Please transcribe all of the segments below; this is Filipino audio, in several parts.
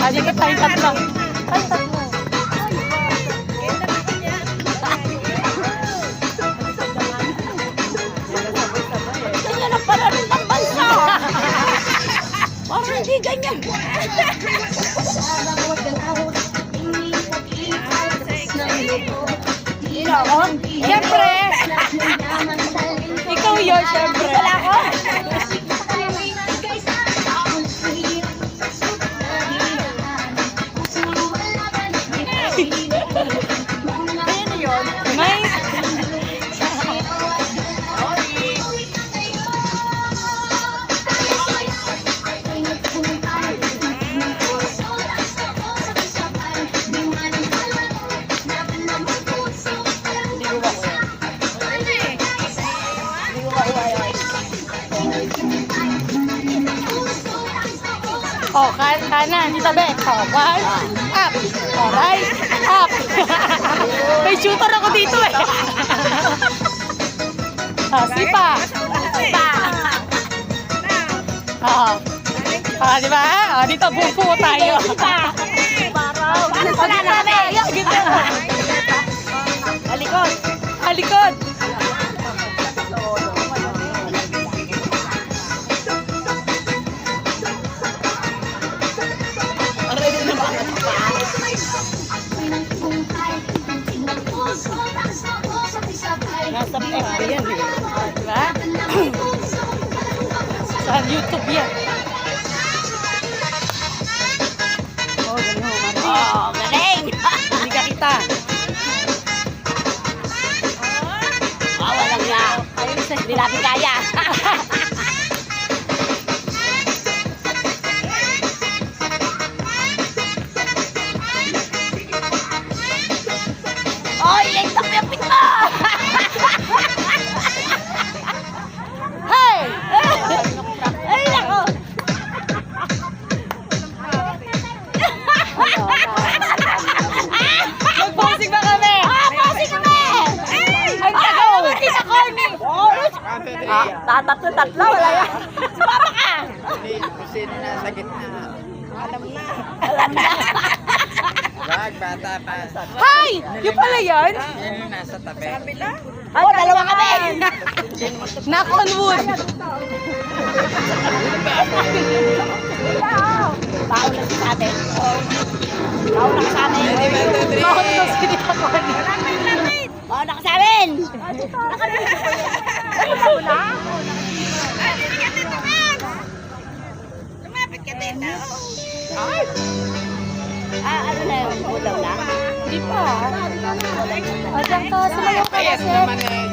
Sige, tayong tatlo. Tayong tatlo. Ganyan ang palarin ng bansa. Parang hindi ganyan. Siyempre. Ikaw yun, siyempre. Wala ko. Ayun yun. May... Oh, kanan, dito be. Oh, one, up. Alright, up. May shooter ako dito eh. Oh, sipa. Sipa. Oh. Ah, di ba? Oh, dito buo tayo. Sipa. Wala na kami. Gito. Alikod. Alikod. Nasa FB yan eh. Diba? Sa YouTube yan. Oh, ganun. Oh, galing. Hindi ka kita. Oh, walang nga. Hindi natin kaya. Oh, yung tapyapit mo! Hey! Ay, nako! Mag-boxing ba kami? Posing kami! Ang tagal naman kita corny. Tatlo, wala yan. Sumama ka! Sino na sa gitna? Alam na. Wag, bata pa. Hi! Yung pala yan? Yan yung nasa tabi. Oh, dalawa kami! Knock on wood. Tao na si ate. Tao na sa amin. Bakit ito si Tita Corny? Tao na sa amin! Ano na yun? Bulaw na? Hindi pa. O, dyan ka. Sumayaw ka Yes kasi. naman eh.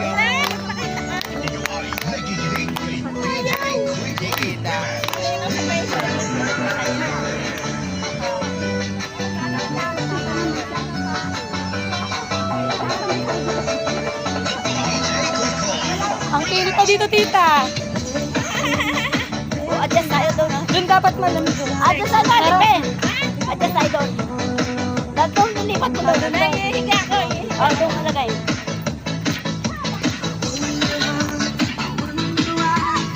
Hindi kita. Ang kilit pa dito, tita. O, adjust tayo doon. Doon dapat malamig. Adjust tayo doon, Adjust tayo doon. Datong nilipat mo doon.